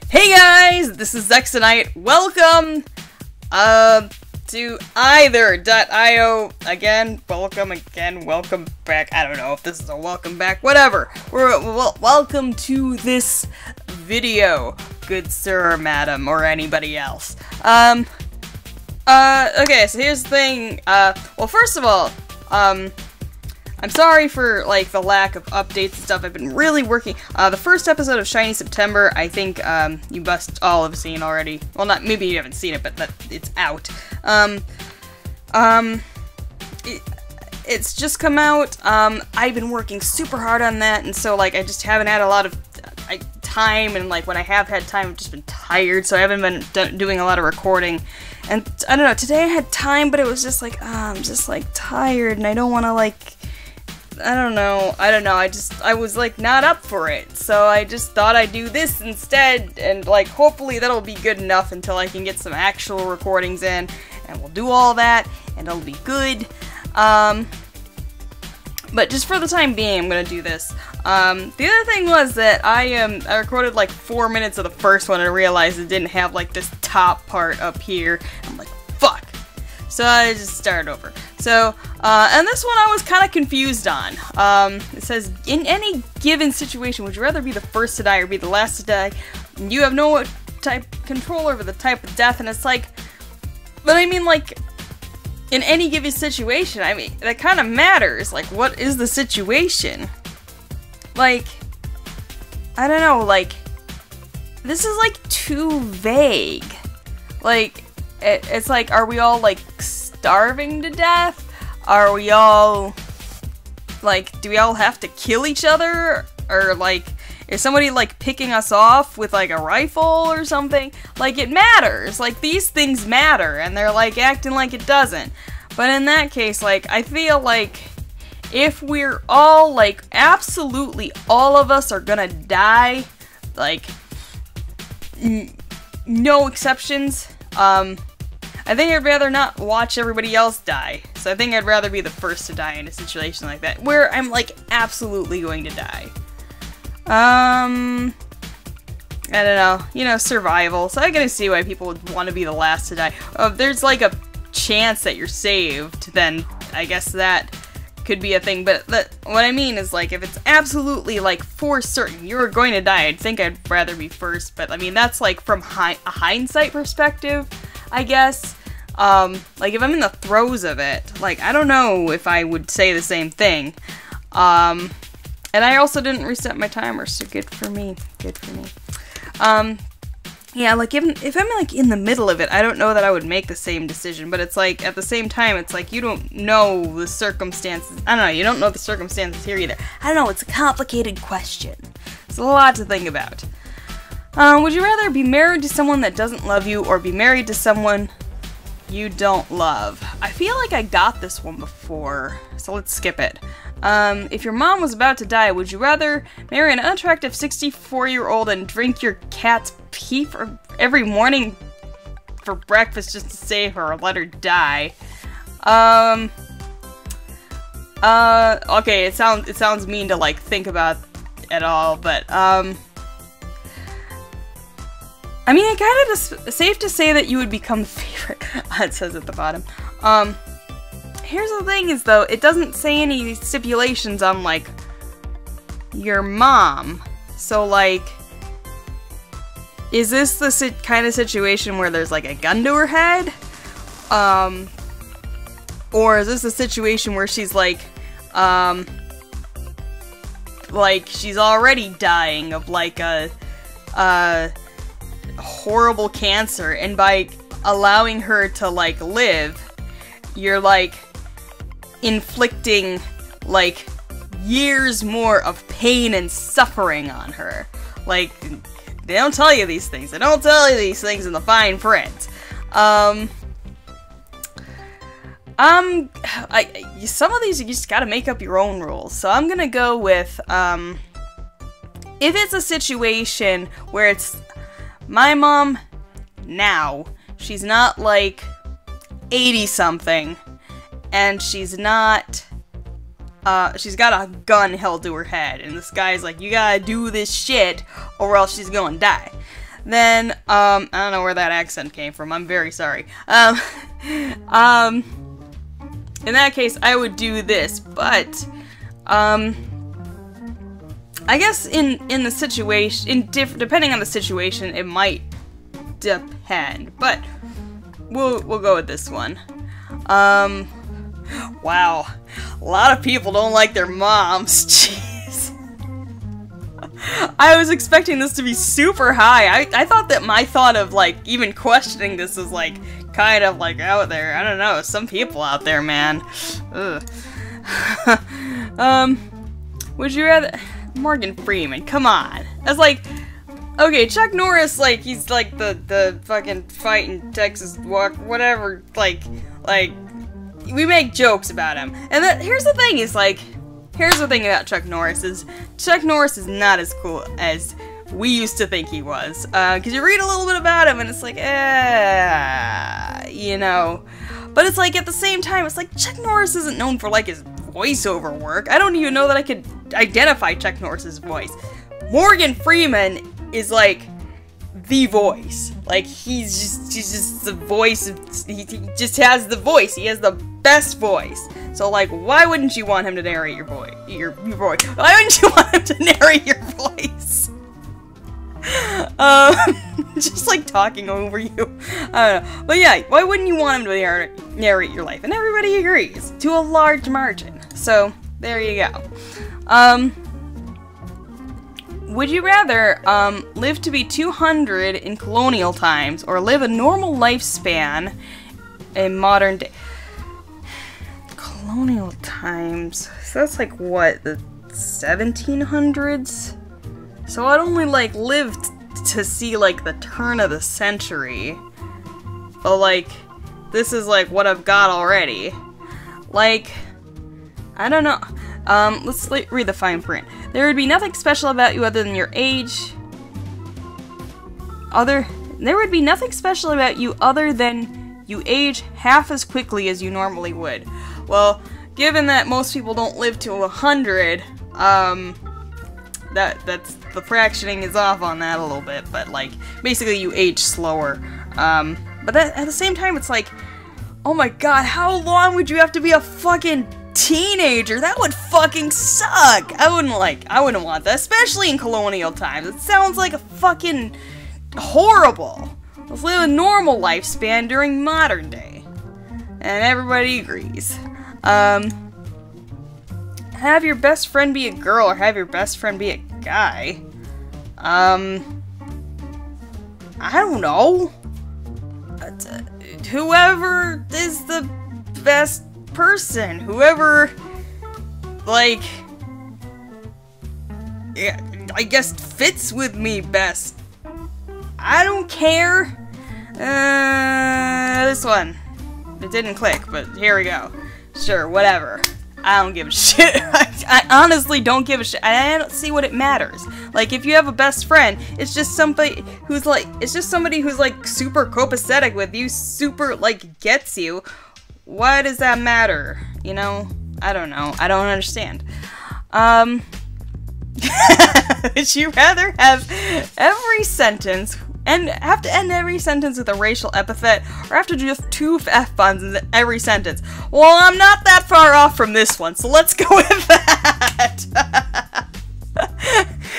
Hey guys, this is Zexonite. Welcome to Either.io again. Welcome back. I don't know if this is a welcome back. Whatever. Welcome to this video, good sir or madam or anybody else. Okay, so here's the thing. Well, first of all, I'm sorry for, like, the lack of updates and stuff. I've been really working. The first episode of Shiny September, I think, you must all have seen already. Well, maybe you haven't seen it, but it's out. It's just come out. I've been working super hard on that, and so, like, I just haven't had a lot of time, and, like, when I have had time, I've just been tired, so I haven't been doing a lot of recording. And, I don't know, today I had time, but it was just like, I'm just, like, tired, and I don't want to, like... I don't know, I was, like, not up for it, so I just thought I'd do this instead, and, like, hopefully that'll be good enough until I can get some actual recordings in, and we'll do all that, and it'll be good, but just for the time being, I'm gonna do this. The other thing was that I recorded, like, 4 minutes of the first one and realized it didn't have, like, this top part up here. I'm like, fuck! So I just started over. So, and this one I was kind of confused on. It says, in any given situation, would you rather be the first to die or be the last to die? You have no control over the type of death, and it's like, but I mean, like, in any given situation, I mean, that kind of matters. Like, what is the situation? Like, I don't know, like, this is, like, too vague. Like, it's like, are we all, like, starving to death? Are we all, like, do we all have to kill each other? Or, like, is somebody, like, picking us off with, like, a rifle or something? Like, it matters. Like, these things matter, and they're, like, acting like it doesn't. But in that case, like, I feel like if we're all, like, absolutely all of us are gonna die, like, no exceptions, I think I'd rather not watch everybody else die. So I think I'd rather be the first to die in a situation like that, where I'm, like, absolutely going to die. I don't know. You know, survival. So I gotta see why people would want to be the last to die. If there's, like, a chance that you're saved, then I guess that could be a thing. But what I mean is, like, if it's absolutely, like, for certain you're going to die, I'd think I'd rather be first. But, I mean, that's, like, from a hindsight perspective, I guess. Like, if I'm in the throes of it, like, I don't know if I would say the same thing. And I also didn't reset my timer, so good for me. Good for me. Yeah, like, if I'm, like, in the middle of it, I don't know that I would make the same decision, but it's, like, at the same time, it's, like, you don't know the circumstances. I don't know, you don't know the circumstances here either. I don't know, it's a complicated question. It's a lot to think about. Would you rather be married to someone that doesn't love you, or be married to someone you don't love? I feel like I got this one before, so let's skip it. If your mom was about to die, would you rather marry an unattractive 64-year-old and drink your cat's pee every morning for breakfast just to save her or let her die? Okay, it sounds mean to, like, think about at all, but, I mean, it kind of is safe to say that you would become the favorite. It says at the bottom. Here's the thing is, though, it doesn't say any stipulations on, like, your mom. So, like, is this the kind of situation where there's, like, a gun to her head? Or is this a situation where she's, like, she's already dying of, like, a horrible cancer, and by allowing her to, like, live, you're, like, inflicting, like, years more of pain and suffering on her. Like, they don't tell you these things. They don't tell you these things in the fine print. Some of these you just gotta make up your own rules. So I'm gonna go with, if it's a situation where it's my mom now, she's not, like, 80-something, and she's not, she's got a gun held to her head, and this guy's like, you gotta do this shit, or else she's gonna die. then, I don't know where that accent came from, I'm very sorry. In that case, I would do this, but, I guess in the situation, depending on the situation, it might depend, but we'll go with this one. Wow, a lot of people don't like their moms. Jeez. I was expecting this to be super high. I thought that my thought of, like, even questioning this is, like, kind of, like, out there. I don't know, some people out there, man. Ugh. Would you rather... Morgan Freeman, come on. That's like... Okay, Chuck Norris, like, he's, like, the fucking fight in Texas walk, whatever, like, we make jokes about him. And here's the thing, is, like, here's the thing about Chuck Norris, is Chuck Norris is not as cool as we used to think he was. Because you read a little bit about him, and it's like, you know. But it's like, at the same time, it's like, Chuck Norris isn't known for, like, his voiceover work. I don't even know that I could identify Chuck Norris's voice. Morgan Freeman is, like, the voice. Like, he's just the voice of, he just has the voice. He has the best voice. So, like, why wouldn't you want him to narrate your voice? Why wouldn't you want him to narrate your voice? Just, like, talking over you. I don't know. But yeah, why wouldn't you want him to narrate your life? And everybody agrees, to a large margin. So, there you go. Would you rather, live to be 200 in colonial times, or live a normal lifespan in modern day? Colonial times? So that's like, what, the 1700s? So I'd only, like, live to see, like, the turn of the century. But, like, this is, like, what I've got already. Like, I don't know. Let's read the fine print. There would be nothing special about you other than your age. There would be nothing special about you other than you age half as quickly as you normally would. Well, given that most people don't live to 100, that's the fractioning is off on that a little bit, but, like, basically you age slower. But at the same time, it's like, oh my god, how long would you have to be a fucking teenager? That would fucking suck. I wouldn't want that, especially in colonial times. It sounds like a fucking horrible. Let's live a normal lifespan during modern day. And everybody agrees. Have your best friend be a girl or have your best friend be a guy? I don't know. Whoever is the best person, whoever, like, yeah, I guess fits with me best. I don't care. This one. It didn't click, but here we go. Sure, whatever. I don't give a shit. I honestly don't give a shit. I don't see what it matters. Like, if you have a best friend, it's just somebody who's like, super copacetic with you, super, like, gets you. Why does that matter? You know? I don't know. I don't understand. Would you rather have every sentence and have to end every sentence with a racial epithet, or have to do just 2 F-bombs in every sentence? Well, I'm not that far off from this one, so let's go with that.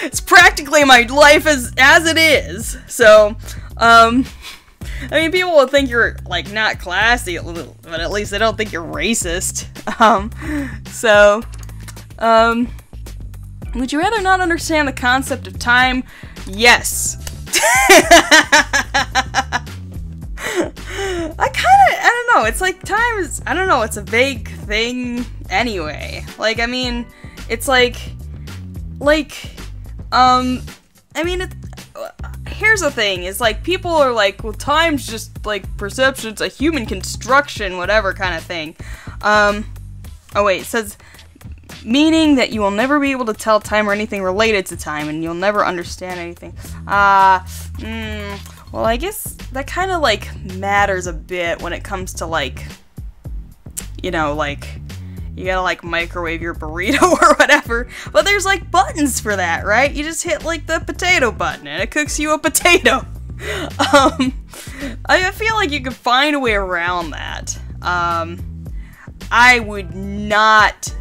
It's practically my life as it is. So, I mean, people will think you're, like, not classy, but at least they don't think you're racist. Would you rather not understand the concept of time? Yes. I don't know, it's like time is, I don't know, it's a vague thing anyway. Like, I mean, it's like, I mean, here's the thing, is like, people are like, well, time's just, like, perception, it's a human construction, whatever kind of thing. Oh wait, it says, meaning that you will never be able to tell time or anything related to time, and you'll never understand anything. Well, I guess that kind of, like, matters a bit when it comes to, like, you know, like, you gotta, like, microwave your burrito or whatever, but there's, like, buttons for that, right? You just hit, like, the potato button, and it cooks you a potato. I feel like you could find a way around that. I would not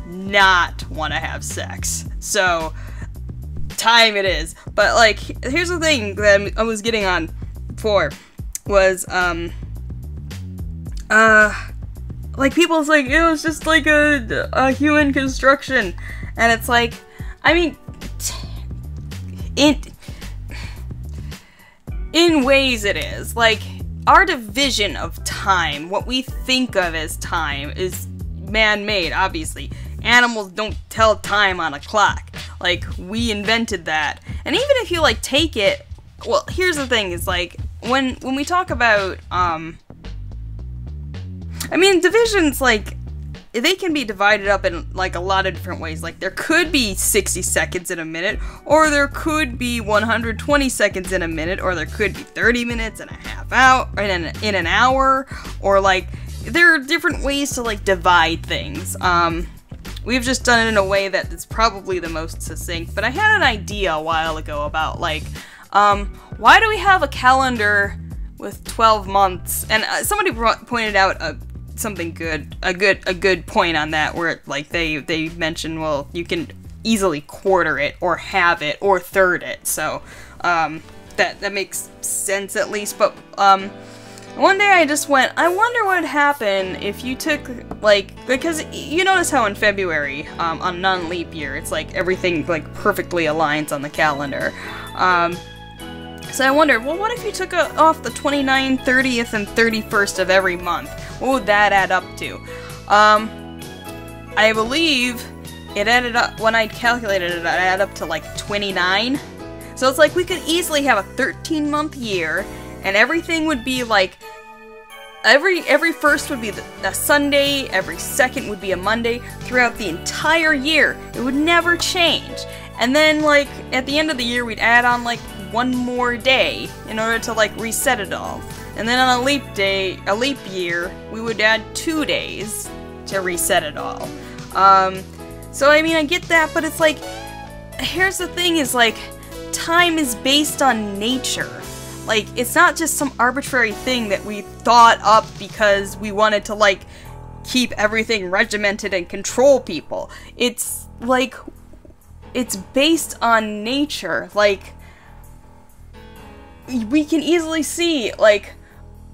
want to have sex. So, time it is. But, like, here's the thing that I was getting on for was, like, people's like, it was just like a human construction. And it's like, I mean, in ways it is. Like, our division of time, what we think of as time, is man-made, obviously. Animals don't tell time on a clock. Like, we invented that. And even if you, like, take it... Well, here's the thing, is, like, when we talk about, I mean, divisions, like, they can be divided up in, like, a lot of different ways. Like, there could be 60 seconds in a minute, or there could be 120 seconds in a minute, or there could be 30 minutes and a half hour, in an hour, or, like, there are different ways to, like, divide things. We've just done it in a way that is probably the most succinct, but I had an idea a while ago about, like, why do we have a calendar with 12 months? And somebody pointed out something good, a good point on that, where, like, they mentioned, well, you can easily quarter it, or halve it, or third it, so, that makes sense at least, but, one day I just went, I wonder what would happen if you took, like, because you notice how in February, on non-leap year, it's like everything, like, perfectly aligns on the calendar. So I wondered, well, what if you took off the 29th, 30th, and 31st of every month? What would that add up to? I believe it added up, when I calculated it, it added up to, like, 29. So it's like we could easily have a 13-month year, and everything would be, like, every first would be a Sunday, every second would be a Monday, throughout the entire year. It would never change. And then, like, at the end of the year, we'd add on, like, one more day in order to, like, reset it all. And then on a leap year, we would add 2 days to reset it all. So, I mean, I get that, but it's like, here's the thing is, like, time is based on nature. Like, it's not just some arbitrary thing that we thought up because we wanted to, like, keep everything regimented and control people. It's, like, it's based on nature. Like, we can easily see, like,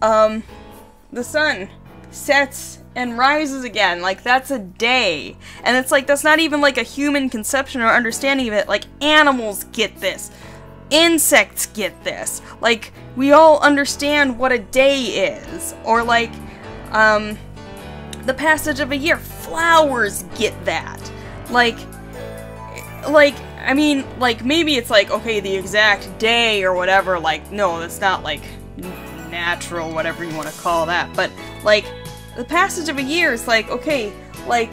the sun sets and rises again. Like, that's a day. And it's like, that's not even, like, a human conception or understanding of it. Like, animals get this. Insects get this. Like, we all understand what a day is. Or, like, the passage of a year. Flowers get that. Like, I mean, like, maybe it's like, okay, the exact day or whatever, like, no, that's not, like, natural, whatever you want to call that, but, like, the passage of a year is like, okay, like,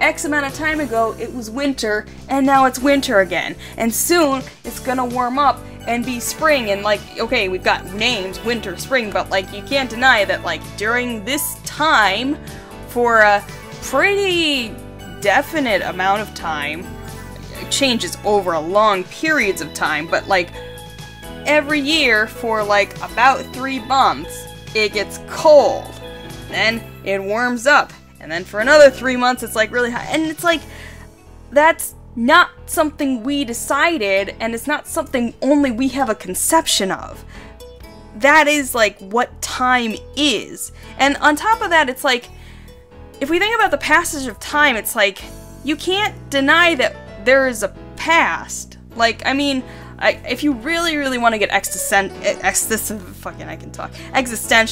X amount of time ago, it was winter, and now it's winter again, and soon, it's gonna warm up and be spring, and, like, okay, we've got names, winter, spring, but, like, you can't deny that, like, during this time, for a pretty definite amount of time, changes over long periods of time, but, like, every year for, like, about 3 months, it gets cold, then it warms up, and then for another 3 months it's, like, really hot, and it's like, that's not something we decided, and it's not something only we have a conception of. That is, like, what time is. And on top of that, it's like, if we think about the passage of time, it's like, you can't deny that there is a past. Like, I mean, if you really, really want to get existential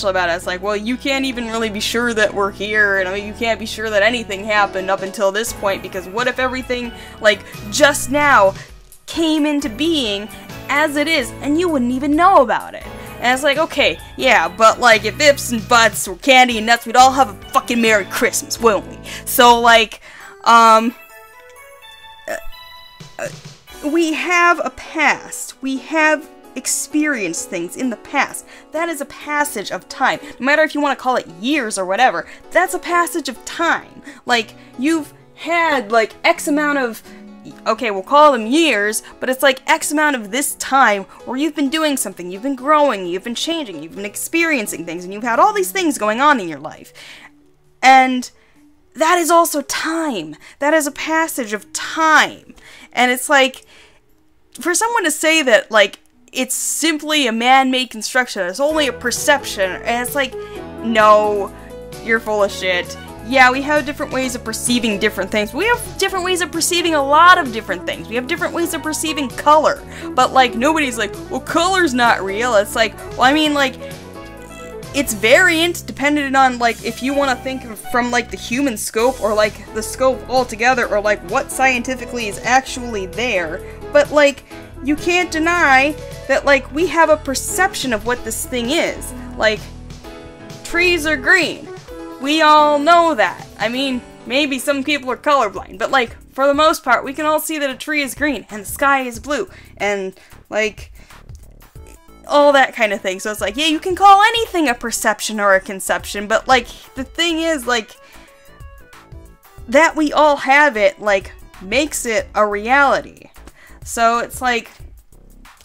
about it, it's like, well, you can't even really be sure that we're here, and I mean, you can't be sure that anything happened up until this point, because what if everything, like, just now came into being as it is, and you wouldn't even know about it? And it's like, okay, yeah, but, like, if ifs and buts were candy and nuts, we'd all have a fucking Merry Christmas, wouldn't we? So, like, we have a past. We have experienced things in the past. That is a passage of time. No matter if you want to call it years or whatever, that's a passage of time. Like, you've had, like, X amount of okay, we'll call them years, but it's like X amount of this time where you've been doing something, you've been growing, you've been changing, you've been experiencing things, and you've had all these things going on in your life. And that is also time. That is a passage of time. And it's like, for someone to say that, like, it's simply a man-made construction, it's only a perception, and it's like, no, you're full of shit. Yeah, we have different ways of perceiving different things. We have different ways of perceiving a lot of different things. We have different ways of perceiving color. But, like, nobody's like, well, color's not real. It's like, well, I mean, like, it's variant dependent on, like, if you want to think from, like, the human scope or, like, the scope altogether or, like, what scientifically is actually there. But, like, you can't deny that, like, we have a perception of what this thing is. Like, trees are green. We all know that. I mean, maybe some people are colorblind, but, like, for the most part, we can all see that a tree is green, and the sky is blue, and, like, all that kind of thing. So it's like, yeah, you can call anything a perception or a conception, but, like, the thing is, like, that we all have it, like, makes it a reality. So it's like,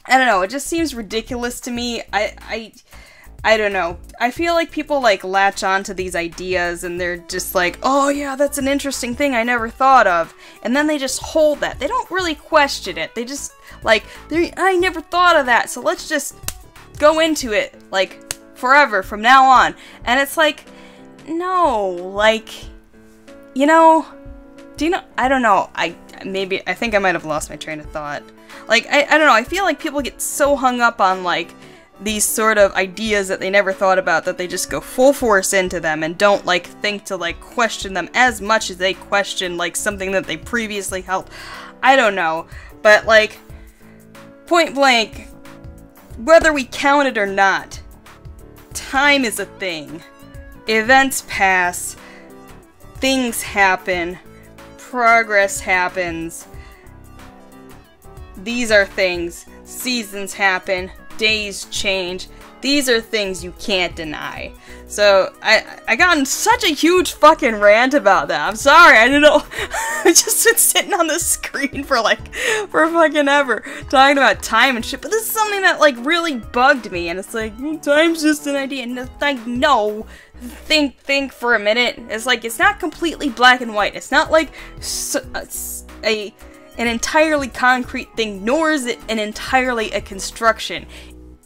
I don't know, it just seems ridiculous to me. I don't know. I feel like people, like, latch onto these ideas and they're just like, oh yeah, that's an interesting thing I never thought of. And then they just hold that. They don't really question it. They just, like, I never thought of that, so let's just go into it, like, forever from now on. And it's like, no, like, you know, do you know, I don't know, I think I might have lost my train of thought. Like, I don't know, I feel like people get so hung up on, like, these sort of ideas that they never thought about that they just go full force into them and don't, like, think to, like, question them as much as they question, like, something that they previously held. I don't know, but, like, point blank, whether we count it or not, time is a thing. Events pass, things happen, progress happens, these are things, seasons happen, days change. These are things you can't deny. So, I got in such a huge fucking rant about that. I'm sorry, I don't know. I've just been sitting on the screen for fucking ever, talking about time and shit, but this is something that, like, really bugged me, and it's like, time's just an idea, and it's like, no, think for a minute. It's like, it's not completely black and white. It's not like an entirely concrete thing, nor is it an entirely a construction.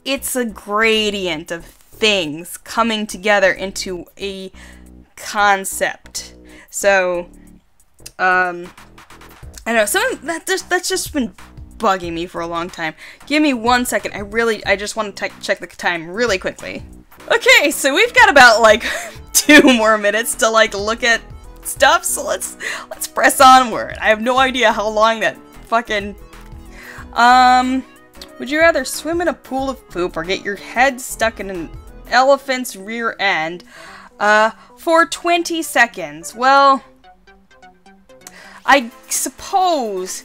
It's a gradient of things coming together into a concept. So, I don't know, that's just been bugging me for a long time. Give me 1 second, I just want to check the time really quickly. Okay, so we've got about, like, 2 more minutes to, like, look at stuff, so let's press onward. I have no idea how long that fucking, would you rather swim in a pool of poop or get your head stuck in an elephant's rear end, for 20 seconds? Well, I suppose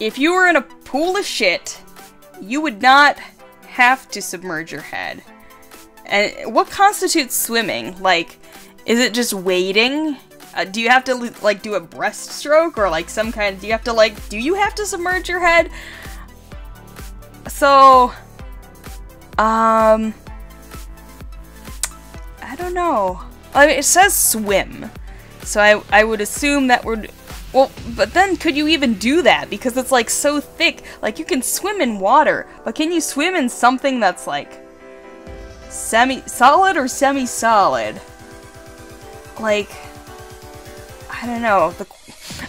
if you were in a pool of shit, you would not have to submerge your head. And what constitutes swimming? Like, is it just wading? Do you have to, like, do a breaststroke or, like, some kind of, do you have to submerge your head? So, I don't know. I mean, it says swim, so I would assume that we're, well, but then could you even do that? Because it's, like, so thick. Like, you can swim in water, but can you swim in something that's, like, semi-solid or semi-solid? Like, I don't know.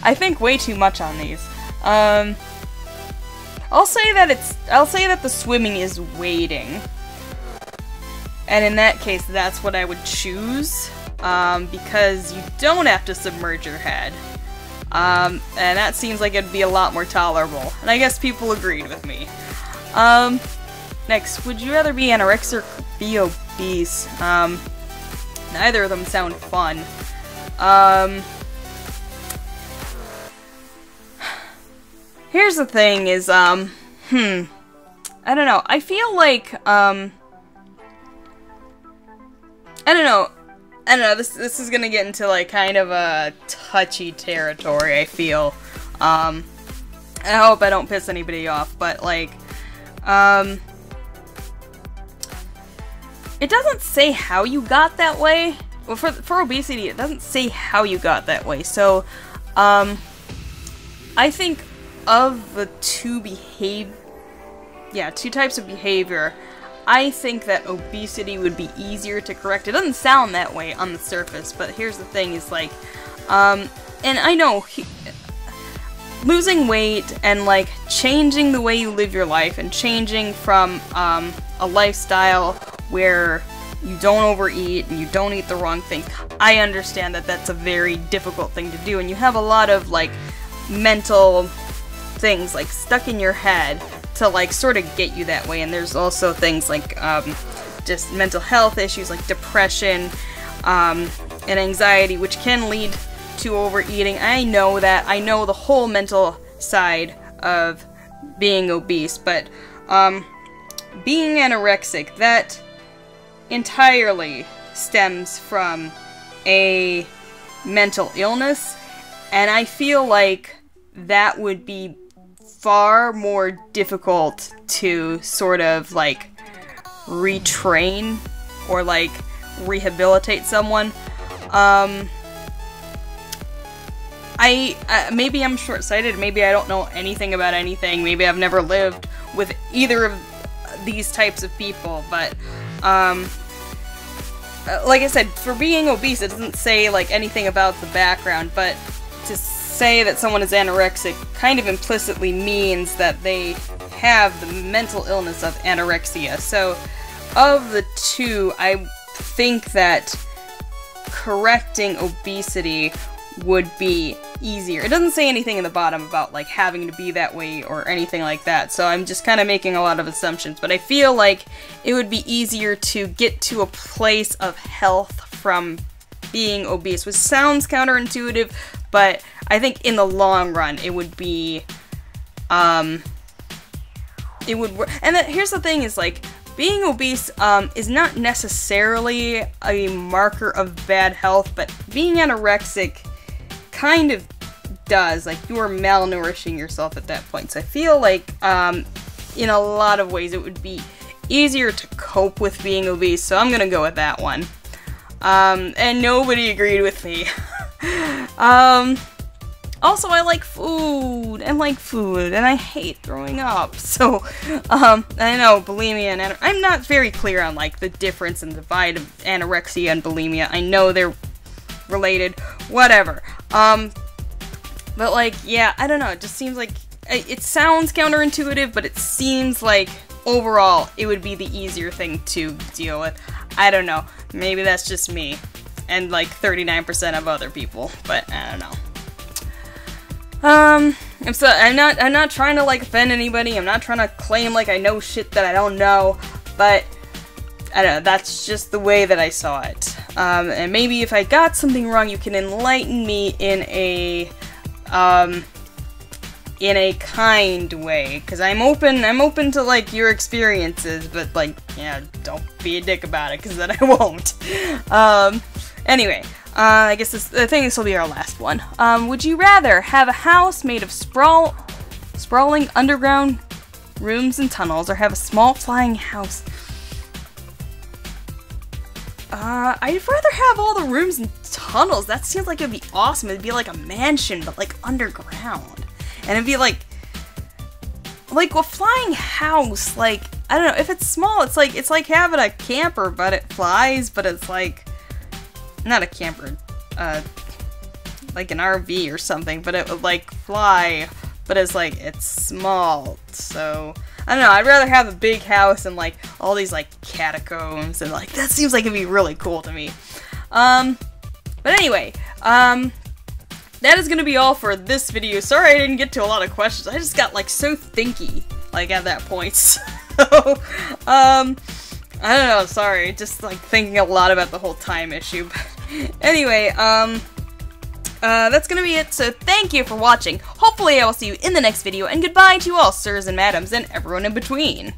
I think way too much on these. I'll say that the swimming is wading. And in that case, that's what I would choose, because you don't have to submerge your head. And that seems like it'd be a lot more tolerable. And I guess people agreed with me. Next, would you rather be anorexic or be obese? Neither of them sound fun. Here's the thing is, I don't know, I feel like, I don't know, this is gonna get into, like, kind of a touchy territory, I feel, I hope I don't piss anybody off, but like, it doesn't say how you got that way. Well, for obesity, it doesn't say how you got that way. So, I think of the two types of behavior, I think that obesity would be easier to correct. It doesn't sound that way on the surface, but here's the thing, is like, and I know, losing weight and like changing the way you live your life and changing from a lifestyle where you don't overeat and you don't eat the wrong things, I understand that that's a very difficult thing to do, and you have a lot of like mental things like stuck in your head to like sort of get you that way. And there's also things like just mental health issues like depression and anxiety, which can lead to overeating. I know that. I know the whole mental side of being obese, but being anorexic, that entirely stems from a mental illness, and I feel like that would be far more difficult to sort of like retrain or like rehabilitate someone. Maybe I'm short-sighted, maybe I don't know anything about anything, maybe I've never lived with either of these types of people, but like I said, for being obese, it doesn't say like anything about the background, but to say that someone is anorexic kind of implicitly means that they have the mental illness of anorexia. So, of the two, I think that correcting obesity would be easier. It doesn't say anything in the bottom about like having to be that way or anything like that, so I'm just kind of making a lot of assumptions, but I feel like it would be easier to get to a place of health from being obese, which sounds counterintuitive, but I think in the long run it would be, it would work. And here's the thing, is like, being obese is not necessarily a marker of bad health, but being anorexic kind of does. Like, you are malnourishing yourself at that point. So I feel like, in a lot of ways, it would be easier to cope with being obese, so I'm gonna go with that one. And nobody agreed with me. Also, I like food, and I hate throwing up, so, I know, bulimia and I'm not very clear on, like, the difference and divide of anorexia and bulimia. I know they're related, whatever. But, like, yeah, I don't know, it just seems like, it sounds counterintuitive, but it seems like, overall, it would be the easier thing to deal with. I don't know, maybe that's just me, and, like, 39% of other people, but I don't know. I'm not trying to, like, offend anybody, I'm not trying to claim, like, I know shit that I don't know, but, I don't know, that's just the way that I saw it. And maybe if I got something wrong, you can enlighten me in a kind way, because I'm open to, like, your experiences, but, like, yeah, don't be a dick about it, because then I won't. Anyway, I guess I think this will be our last one. Would you rather have a house made of sprawling underground rooms and tunnels, or have a small flying house? I'd rather have all the rooms and tunnels. That seems like it'd be awesome. It'd be like a mansion, but like underground. And it'd be like a flying house, like, I don't know, if it's small, it's like having a camper, but it flies, but it's like, not a camper, like an RV or something, but it would, like, fly, but it's small, so, I don't know, I'd rather have a big house and, like, all these, like, catacombs, and, like, that seems like it'd be really cool to me. But anyway, that is gonna be all for this video. Sorry I didn't get to a lot of questions, I just got, like, so thinky, like, at that point, so, I don't know, sorry, just, like, thinking a lot about the whole time issue, but anyway, that's gonna be it, so thank you for watching. Hopefully I will see you in the next video, and goodbye to you all, sirs and madams, and everyone in between.